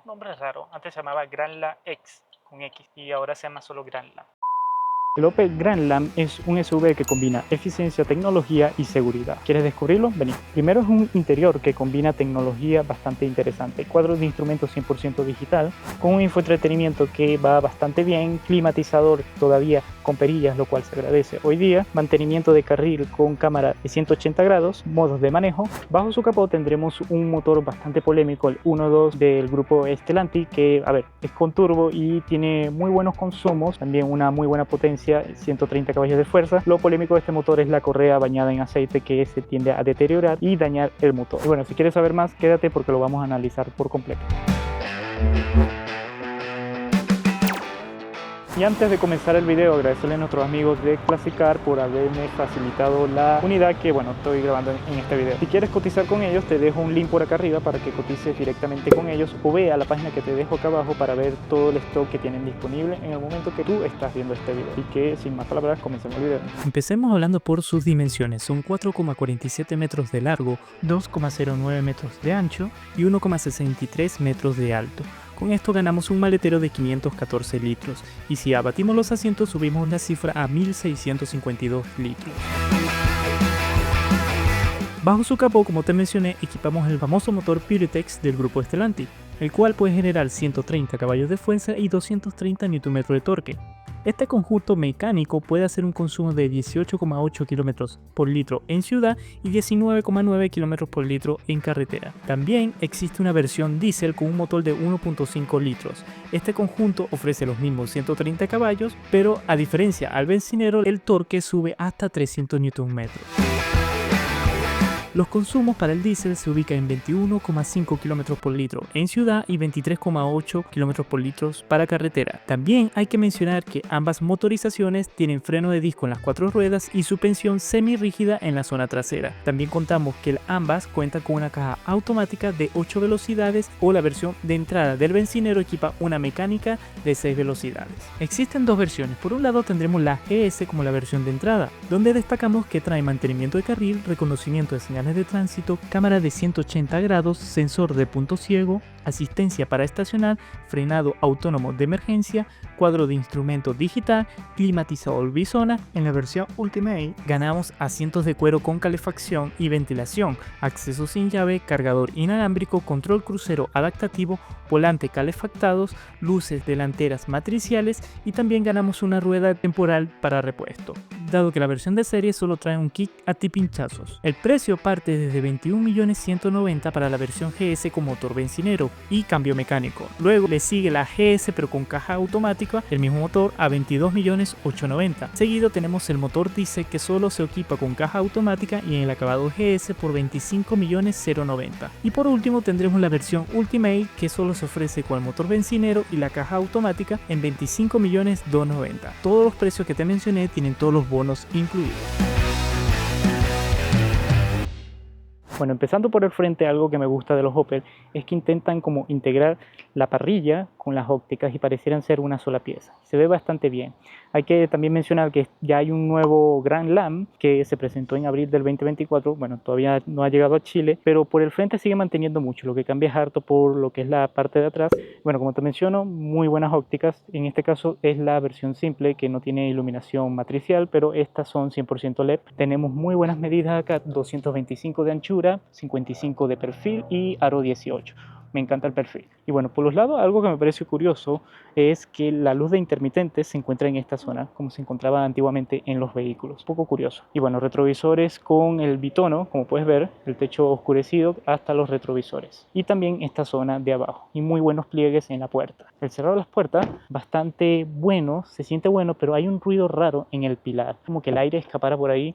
nombre raro. Antes se llamaba Grandland X con X y ahora se llama solo Grandland. El Opel Grandland es un SUV que combina eficiencia, tecnología y seguridad. ¿Quieres descubrirlo? Vení. Primero es un interior que combina tecnología bastante interesante. Cuadro de instrumentos 100% digital, con un infoentretenimiento que va bastante bien, climatizador todavía con perillas, lo cual se agradece hoy día, mantenimiento de carril con cámara de 180 grados, modos de manejo. Bajo su capó tendremos un motor bastante polémico, el 1.2 del grupo Stellantis, que es con turbo y tiene muy buenos consumos, también una muy buena potencia, 130 caballos de fuerza. Lo polémico de este motor es la correa bañada en aceite que se tiende a deteriorar y dañar el motor. Y bueno, si quieres saber más, quédate porque lo vamos a analizar por completo. Y antes de comenzar el video, agradecerle a nuestros amigos de Classic Car por haberme facilitado la unidad que estoy grabando en este video. Si quieres cotizar con ellos, te dejo un link por acá arriba para que cotices directamente con ellos, o ve a la página que te dejo acá abajo para ver todo el stock que tienen disponible en el momento que tú estás viendo este video. Así que sin más palabras, comencemos el video. Empecemos hablando por sus dimensiones. Son 4,47 metros de largo, 2,09 metros de ancho y 1,63 metros de alto. Con esto ganamos un maletero de 514 litros y si abatimos los asientos subimos la cifra a 1652 litros. Bajo su capó, como te mencioné, equipamos el famoso motor PureTech del grupo Stellantis, el cual puede generar 130 caballos de fuerza y 230 Nm de torque. Este conjunto mecánico puede hacer un consumo de 18,8 km por litro en ciudad y 19,9 km por litro en carretera. También existe una versión diésel con un motor de 1.5 litros. Este conjunto ofrece los mismos 130 caballos, pero a diferencia al bencinero, el torque sube hasta 300 Nm. Los consumos para el diésel se ubican en 21,5 km por litro en ciudad y 23,8 km por litro para carretera. También hay que mencionar que ambas motorizaciones tienen freno de disco en las 4 ruedas y suspensión semirrígida en la zona trasera. También contamos que ambas cuentan con una caja automática de 8 velocidades o la versión de entrada del bencinero equipa una mecánica de 6 velocidades. Existen dos versiones. Por un lado tendremos la GS como la versión de entrada, donde destacamos que trae mantenimiento de carril, reconocimiento de señales de tránsito, cámara de 180 grados, sensor de punto ciego, asistencia para estacionar, frenado autónomo de emergencia, cuadro de instrumentos digital, climatizador bisona. En la versión Ultimate ganamos asientos de cuero con calefacción y ventilación, acceso sin llave, cargador inalámbrico, control crucero adaptativo, volante calefactados, luces delanteras matriciales y también ganamos una rueda temporal para repuesto, dado que la versión de serie solo trae un kit antipinchazos. El precio parte desde 21.190.000 para la versión GS con motor bencinero y cambio mecánico. Luego le sigue la GS pero con caja automática, el mismo motor, a 22.890.000. Seguido tenemos el motor diésel que solo se equipa con caja automática y en el acabado GS por 25.090.000. Y por último tendremos la versión Ultimate que solo se ofrece con el motor bencinero y la caja automática en 25.290.000. Todos los precios que te mencioné tienen todos los bonos incluidos. Bueno, empezando por el frente, algo que me gusta de los Opel es que intentan como integrar la parrilla con las ópticas y parecieran ser una sola pieza. Se ve bastante bien. Hay que también mencionar que ya hay un nuevo Grandland que se presentó en abril del 2024. Bueno, todavía no ha llegado a Chile, pero por el frente sigue manteniendo mucho. Lo que cambia es harto por lo que es la parte de atrás. Bueno, como te menciono, muy buenas ópticas. En este caso es la versión simple que no tiene iluminación matricial, pero estas son 100% LED. Tenemos muy buenas medidas acá, 225 de anchura, 55 de perfil y aro 18. Me encanta el perfil. Y bueno, por los lados, algo que me pareció curioso es que la luz de intermitentes se encuentra en esta zona, como se encontraba antiguamente en los vehículos. Poco curioso. Y bueno, retrovisores con el bitono, como puedes ver, el techo oscurecido hasta los retrovisores. Y también esta zona de abajo. Y muy buenos pliegues en la puerta. El cerrado de las puertas, bastante bueno, se siente bueno, pero hay un ruido raro en el pilar. Como que el aire escapara por ahí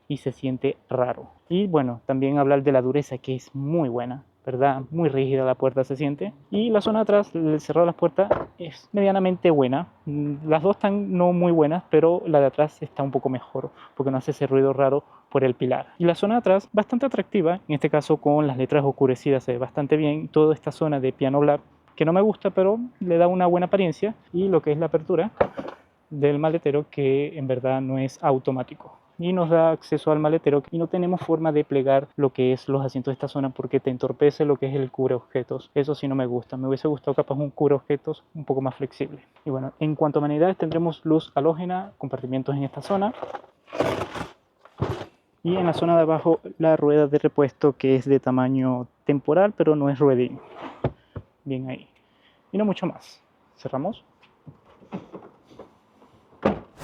y se siente raro. Y bueno, también hablar de la dureza, que es muy buena, ¿verdad? Muy rígida la puerta se siente. Y la zona de atrás, el cerrado de las puertas, es medianamente buena. Las dos están no muy buenas, pero la de atrás está un poco mejor, porque no hace ese ruido raro por el pilar. Y la zona de atrás, bastante atractiva, en este caso con las letras oscurecidas, se ve bastante bien. Toda esta zona de piano black, que no me gusta, pero le da una buena apariencia. Y lo que es la apertura del maletero, que en verdad no es automático. y nos da acceso al maletero, y no tenemos forma de plegar lo que es los asientos de esta zona porque te entorpece lo que es el cubre objetos. Eso sí no me gusta, me hubiese gustado capaz un cubre objetos un poco más flexible. Y bueno, en cuanto a amenidades tendremos luz halógena, compartimientos en esta zona, y en la zona de abajo la rueda de repuesto, que es de tamaño temporal pero no es ruedín. Bien ahí, y no mucho más. Cerramos.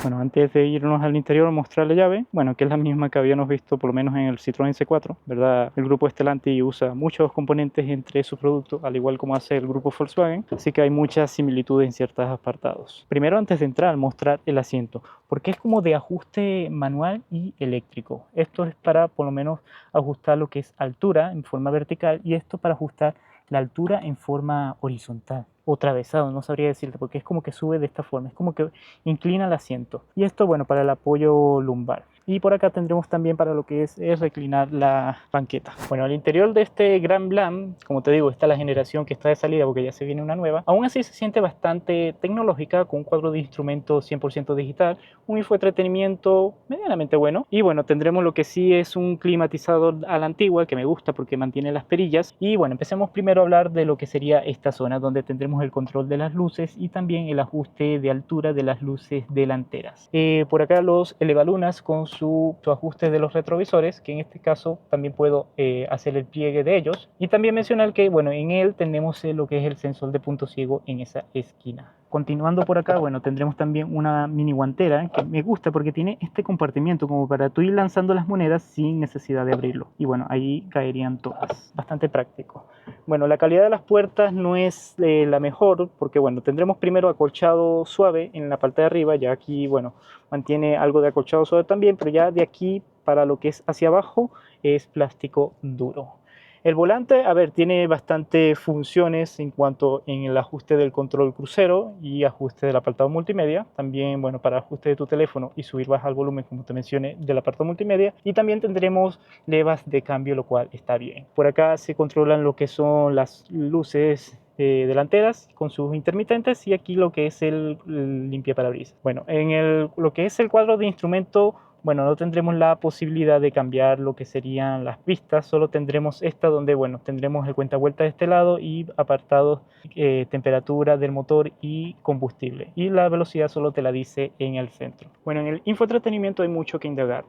Bueno, antes de irnos al interior, mostrar la llave, bueno, que es la misma que habíamos visto por lo menos en el Citroën C4, ¿verdad? El grupo Stellantis usa muchos componentes entre sus productos, al igual como hace el grupo Volkswagen, así que hay muchas similitudes en ciertos apartados. Primero, antes de entrar, mostrar el asiento, porque es como de ajuste manual y eléctrico. Esto es para por lo menos ajustar lo que es altura en forma vertical, y esto para ajustar la altura en forma horizontal o atravesado, no sabría decirte, porque es como que sube de esta forma, es como que inclina el asiento. Y esto, bueno, para el apoyo lumbar. Y por acá tendremos también para lo que es reclinar la banqueta. Bueno, al interior de este Grand Blanc, como te digo, está la generación que está de salida porque ya se viene una nueva. Aún así se siente bastante tecnológica, con un cuadro de instrumentos 100% digital, un infoentretenimiento medianamente bueno. Y bueno, tendremos lo que sí es un climatizador a la antigua, que me gusta porque mantiene las perillas. Y bueno, empecemos primero a hablar de lo que sería esta zona, donde tendremos el control de las luces y también el ajuste de altura de las luces delanteras. Por acá los elevalunas con su ajuste de los retrovisores, que en este caso también puedo hacer el pliegue de ellos. Y también mencionar que, bueno, en él tenemos lo que es el sensor de punto ciego en esa esquina. Continuando por acá, bueno, tendremos también una mini guantera que me gusta porque tiene este compartimiento como para tú ir lanzando las monedas sin necesidad de abrirlo. Y bueno, ahí caerían todas. Bastante práctico. Bueno, la calidad de las puertas no es la mejor porque, bueno, tendremos primero acolchado suave en la parte de arriba. Ya aquí, bueno, mantiene algo de acolchado suave también, pero ya de aquí para lo que es hacia abajo es plástico duro. El volante, a ver, tiene bastantes funciones en cuanto en el ajuste del control crucero y ajuste del apartado multimedia. También, bueno, para ajuste de tu teléfono y subir baja el volumen, como te mencioné, del apartado multimedia. Y también tendremos levas de cambio, lo cual está bien. Por acá se controlan lo que son las luces delanteras con sus intermitentes, y aquí lo que es el limpiaparabrisas. Bueno, en lo que es el cuadro de instrumento, bueno, no tendremos la posibilidad de cambiar lo que serían las pistas, solo tendremos esta donde, bueno, tendremos el cuentavueltas de este lado y apartados, temperatura del motor y combustible. Y la velocidad solo te la dice en el centro. Bueno, en el infoentretenimiento hay mucho que indagar.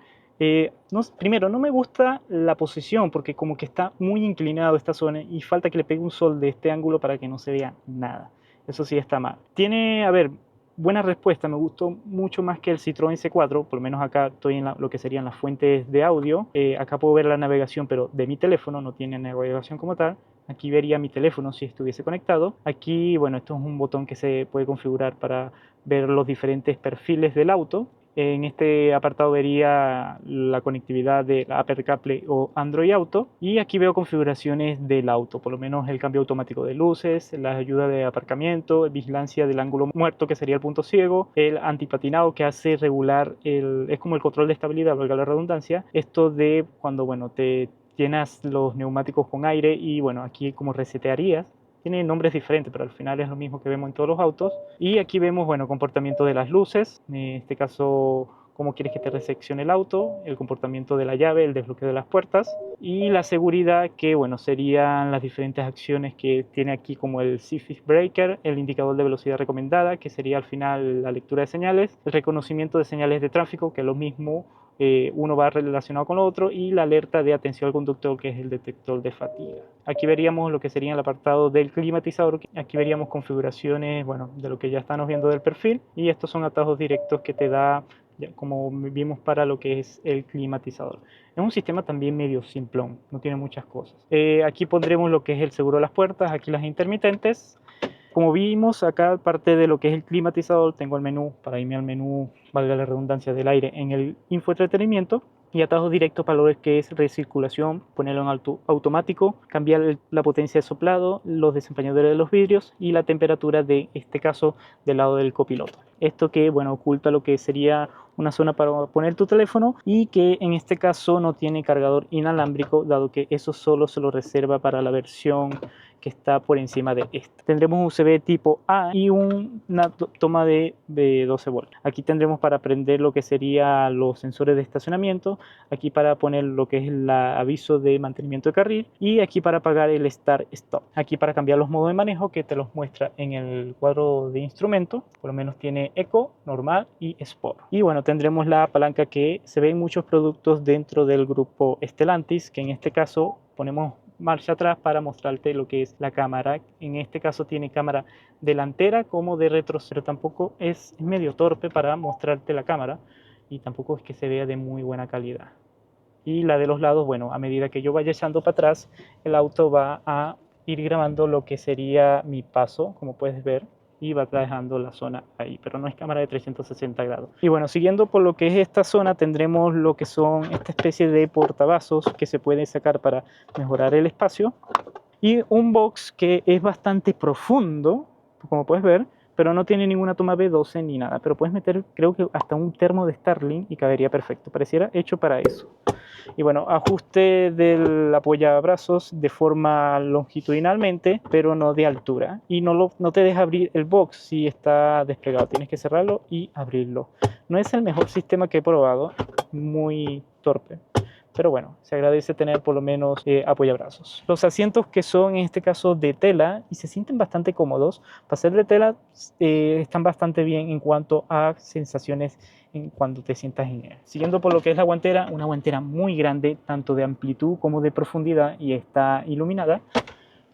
Primero, no me gusta la posición porque como que está muy inclinado esta zona y falta que le pegue un sol de este ángulo para que no se vea nada. Eso sí está mal. Tiene, a ver, buena respuesta, me gustó mucho más que el Citroën C4, por lo menos acá estoy en lo que serían las fuentes de audio. Acá puedo ver la navegación, pero de mi teléfono, no tiene navegación como tal. Aquí vería mi teléfono si estuviese conectado. Aquí, bueno, esto es un botón que se puede configurar para ver los diferentes perfiles del auto. En este apartado vería la conectividad de Apple CarPlay o Android Auto, y aquí veo configuraciones del auto, por lo menos el cambio automático de luces, la ayuda de aparcamiento, vigilancia del ángulo muerto, que sería el punto ciego, el antipatinado, que hace regular es como el control de estabilidad, valga la redundancia, esto de cuando, bueno, te llenas los neumáticos con aire y, bueno, aquí como resetearías. Tiene nombres diferentes, pero al final es lo mismo que vemos en todos los autos. Y aquí vemos, bueno, comportamiento de las luces, en este caso, cómo quieres que te recepcione el auto, el comportamiento de la llave, el desbloqueo de las puertas, y la seguridad, que, bueno, serían las diferentes acciones que tiene aquí, como el Safety Breaker, el indicador de velocidad recomendada, que sería al final la lectura de señales, el reconocimiento de señales de tráfico, que es lo mismo, uno va relacionado con lo otro, y la alerta de atención al conductor, que es el detector de fatiga. Aquí veríamos lo que sería el apartado del climatizador. Aquí veríamos configuraciones, bueno, de lo que ya estamos viendo del perfil, y estos son atajos directos que te da, como vimos, para lo que es el climatizador. Es un sistema también medio simplón, no tiene muchas cosas. Aquí pondremos lo que es el seguro de las puertas, aquí las intermitentes. Como vimos acá, aparte de lo que es el climatizador, tengo el menú para irme al menú, valga la redundancia, del aire en el infoentretenimiento, y atajos directos para lo que es recirculación, ponerlo en automático, cambiar la potencia de soplado, los desempañadores de los vidrios y la temperatura, de este caso del lado del copiloto. Esto que, bueno, oculta lo que sería una zona para poner tu teléfono, y que en este caso no tiene cargador inalámbrico, dado que eso solo se lo reserva para la versión que está por encima de esta. Tendremos un USB tipo A y una toma de 12 volts. Aquí tendremos para prender lo que serían los sensores de estacionamiento, aquí para poner lo que es el aviso de mantenimiento de carril y aquí para apagar el Start Stop. Aquí para cambiar los modos de manejo que te los muestra en el cuadro de instrumento. Por lo menos tiene Eco, normal y Sport. Y bueno, tendremos la palanca que se ve en muchos productos dentro del grupo Stellantis, que en este caso ponemos marcha atrás para mostrarte lo que es la cámara. En este caso tiene cámara delantera como de retroceso, pero tampoco es medio torpe para mostrarte la cámara y tampoco es que se vea de muy buena calidad. Y la de los lados, bueno, a medida que yo vaya echando para atrás, el auto va a ir grabando lo que sería mi paso, como puedes ver, y va dejando la zona ahí, pero no es cámara de 360 grados. Y bueno, siguiendo por lo que es esta zona, tendremos lo que son esta especie de portavasos que se puede sacar para mejorar el espacio y un box que es bastante profundo, como puedes ver, pero no tiene ninguna toma B12 ni nada, pero puedes meter creo que hasta un termo de Starlink y cabería perfecto, pareciera hecho para eso. Y bueno, ajuste del apoyabrazos de forma longitudinalmente, pero no de altura. Y no te deja abrir el box si está desplegado. Tienes que cerrarlo y abrirlo. No es el mejor sistema que he probado, muy torpe. Pero bueno, se agradece tener por lo menos apoyabrazos. Los asientos que son en este caso de tela y se sienten bastante cómodos. Para ser de tela están bastante bien en cuanto a sensaciones cuando te sientas en él. Siguiendo por lo que es la guantera, una guantera muy grande, tanto de amplitud como de profundidad y está iluminada.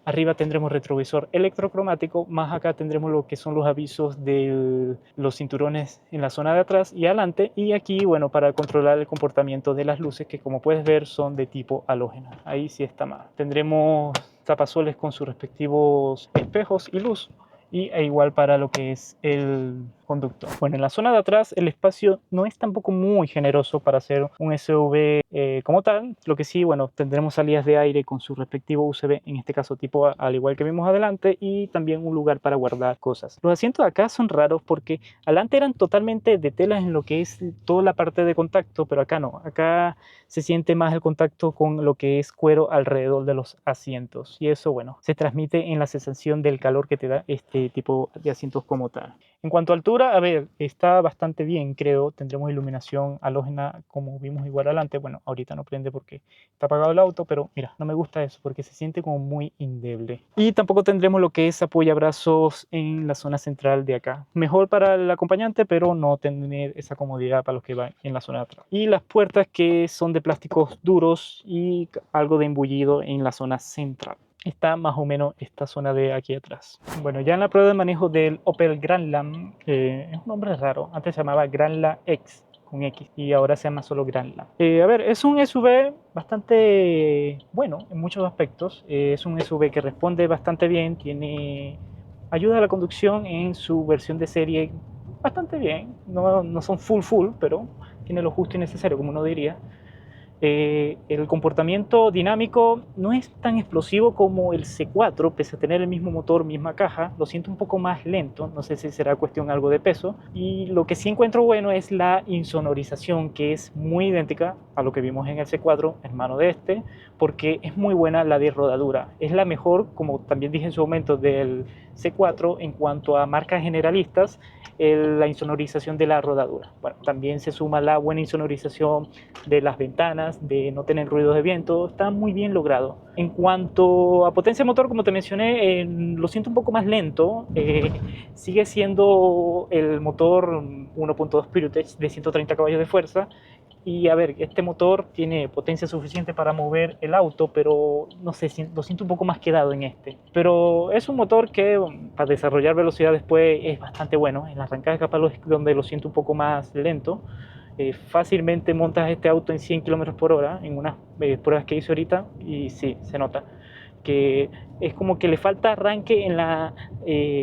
Arriba tendremos retrovisor electrocromático, más acá tendremos lo que son los avisos de los cinturones en la zona de atrás y adelante, y aquí, bueno, para controlar el comportamiento de las luces que como puedes ver son de tipo halógeno. Ahí sí está más. Tendremos tapasoles con sus respectivos espejos y luz, e igual para lo que es el conducto. Bueno, en la zona de atrás el espacio no es tampoco muy generoso para hacer un SUV como tal. Lo que sí, bueno, tendremos salidas de aire con su respectivo USB, en este caso tipo A, al igual que vimos adelante, y también un lugar para guardar cosas. Los asientos de acá son raros porque adelante eran totalmente de tela en lo que es toda la parte de contacto, pero acá no. Acá se siente más el contacto con lo que es cuero alrededor de los asientos, y eso, bueno, se transmite en la sensación del calor que te da este tipo de asientos como tal. En cuanto a altura, a ver, está bastante bien, creo. Tendremos iluminación halógena como vimos igual adelante. Bueno, ahorita no prende porque está apagado el auto, pero mira, no me gusta eso porque se siente como muy endeble. Y tampoco tendremos lo que es apoyabrazos en la zona central de acá. Mejor para el acompañante, pero no tener esa comodidad para los que van en la zona de atrás. Y las puertas que son de plásticos duros y algo de embullido en la zona central. Está más o menos esta zona de aquí atrás. Bueno, ya en la prueba de manejo del Opel Grandland, es un nombre raro, antes se llamaba Grandland X con X y ahora se llama solo Grandland. A ver, es un SUV bastante bueno en muchos aspectos. Es un SUV que responde bastante bien, tiene ayuda a la conducción en su versión de serie bastante bien. No son full, pero tiene lo justo y necesario, como uno diría. El comportamiento dinámico no es tan explosivo como el C4, pese a tener el mismo motor, misma caja, lo siento un poco más lento, no sé si será cuestión algo de peso, y lo que sí encuentro bueno es la insonorización, que es muy idéntica a lo que vimos en el C4, hermano de este, porque es muy buena la de rodadura, es la mejor, como también dije en su momento, del C4 en cuanto a marcas generalistas, la insonorización de la rodadura. Bueno, también se suma la buena insonorización de las ventanas, de no tener ruidos de viento, está muy bien logrado. En cuanto a potencia de motor, como te mencioné, lo siento un poco más lento, sigue siendo el motor 1.2 PureTech de 130 caballos de fuerza, y a ver, este motor tiene potencia suficiente para mover el auto, pero no sé, lo siento un poco más quedado en este. Pero es un motor que para desarrollar velocidad después es bastante bueno. En la arrancada capaz donde lo siento un poco más lento. Fácilmente montas este auto en 100 km por hora en unas pruebas que hice ahorita y sí, se nota que es como que le falta arranque en la,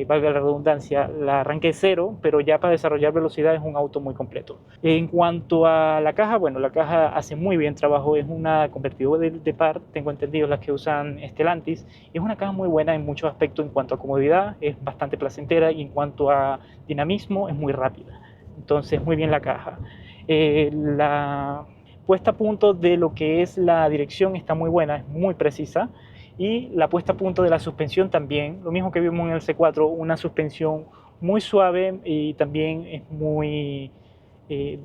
valga la redundancia, la arranque cero, pero ya para desarrollar velocidad es un auto muy completo. En cuanto a la caja, bueno, la caja hace muy bien trabajo, es una convertidora de par, tengo entendido las que usan Stellantis, es una caja muy buena en muchos aspectos. En cuanto a comodidad es bastante placentera y en cuanto a dinamismo es muy rápida, entonces muy bien la caja. La puesta a punto de lo que es la dirección está muy buena, es muy precisa. y la puesta a punto de la suspensión también, lo mismo que vimos en el C4, una suspensión muy suave y también es muy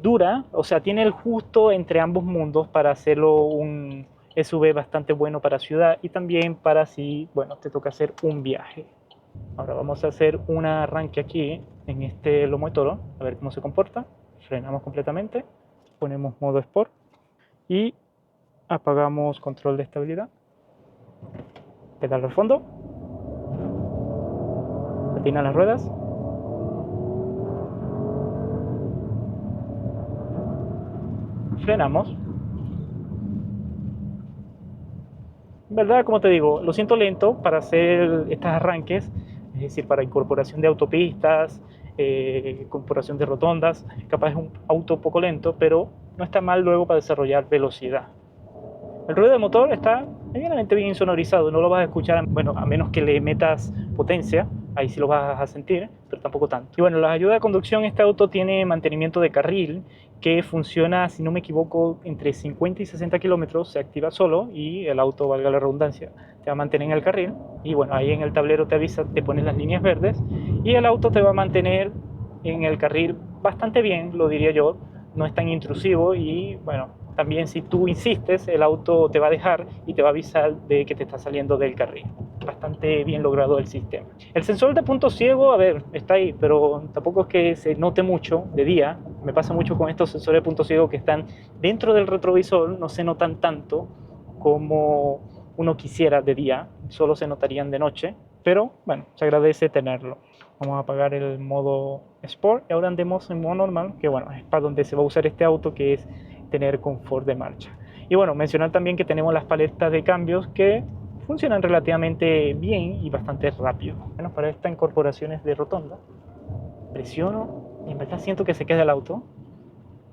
dura, o sea, tiene el justo entre ambos mundos para hacerlo un SUV bastante bueno para ciudad y también para si, bueno, te toca hacer un viaje. Ahora vamos a hacer un arranque aquí en este lomo de toro, a ver cómo se comporta. Frenamos completamente, ponemos modo Sport y apagamos control de estabilidad. Pedal al fondo, patina las ruedas. Frenamos. En verdad, como te digo, lo siento lento para hacer estos arranques, es decir, para incorporación de autopistas, incorporación de rotondas. Capaz es un auto poco lento, pero no está mal luego para desarrollar velocidad. El ruido del motor está medianamente bien sonorizado, no lo vas a escuchar, bueno, a menos que le metas potencia, ahí sí lo vas a sentir, pero tampoco tanto. Y bueno, la ayuda de conducción, este auto tiene mantenimiento de carril que funciona, si no me equivoco, entre 50 y 60 kilómetros, se activa solo y el auto, valga la redundancia, te va a mantener en el carril. Y bueno, ahí en el tablero te avisa, te pones las líneas verdes y el auto te va a mantener en el carril bastante bien, lo diría yo, no es tan intrusivo y bueno, también si tú insistes, el auto te va a dejar y te va a avisar de que te está saliendo del carril. Bastante bien logrado el sistema. El sensor de punto ciego, a ver, está ahí, pero tampoco es que se note mucho de día. Me pasa mucho con estos sensores de punto ciego que están dentro del retrovisor, no se notan tanto como uno quisiera de día, solo se notarían de noche, pero bueno, se agradece tenerlo. Vamos a apagar el modo Sport y ahora andemos en modo normal, que bueno, es para donde se va a usar este auto, que es tener confort de marcha. Y bueno, mencionar también que tenemos las paletas de cambios que funcionan relativamente bien y bastante rápido. Bueno, para estas incorporaciones de rotonda, presiono y en verdad siento que se queda el auto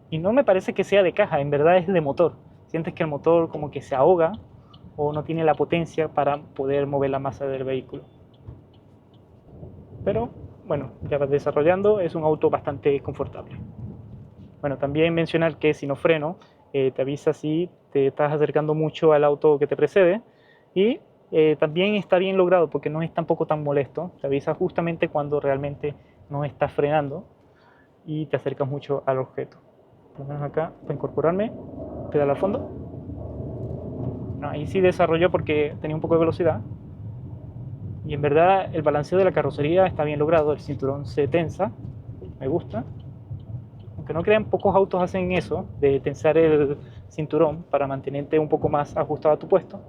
y no me parece que sea de caja, en verdad es de motor. Sientes que el motor como que se ahoga o no tiene la potencia para poder mover la masa del vehículo. Pero bueno, ya vas desarrollando, es un auto bastante confortable. Bueno, también mencionar que si no freno, te avisa si te estás acercando mucho al auto que te precede y también está bien logrado porque no es tampoco tan molesto, te avisa justamente cuando realmente no estás frenando y te acercas mucho al objeto. Por lo menos acá, para incorporarme, pedal al fondo. No, ahí sí desarrolló porque tenía un poco de velocidad y en verdad el balanceo de la carrocería está bien logrado, el cinturón se tensa, me gusta. Aunque no crean, pocos autos hacen eso, de tensar el cinturón para mantenerte un poco más ajustado a tu puesto.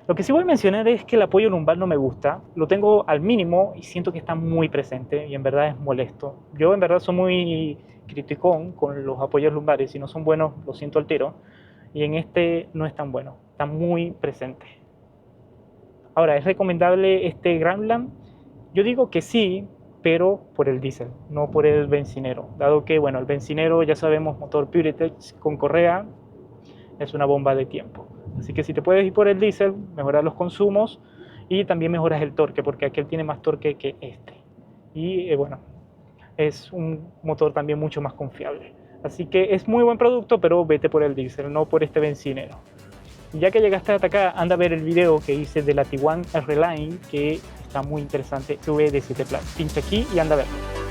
Lo que sí voy a mencionar es que el apoyo lumbar no me gusta, lo tengo al mínimo y siento que está muy presente y en verdad es molesto. Yo en verdad soy muy criticón con los apoyos lumbares, si no son buenos lo siento al tiro y en este no es tan bueno, está muy presente. Ahora, ¿es recomendable este Grandland? Yo digo que sí, pero por el diésel, no por el bencinero, dado que, bueno, el bencinero ya sabemos, motor PureTech con correa, es una bomba de tiempo. Así que si te puedes ir por el diésel, mejorar los consumos y también mejoras el torque, porque aquel tiene más torque que este. Y bueno, es un motor también mucho más confiable. Así que es muy buen producto, pero vete por el diésel, no por este bencinero. Y ya que llegaste hasta acá, anda a ver el video que hice de la Tiguan R-Line, que está muy interesante, sube de 7 Plus. Pincha aquí y anda a verlo.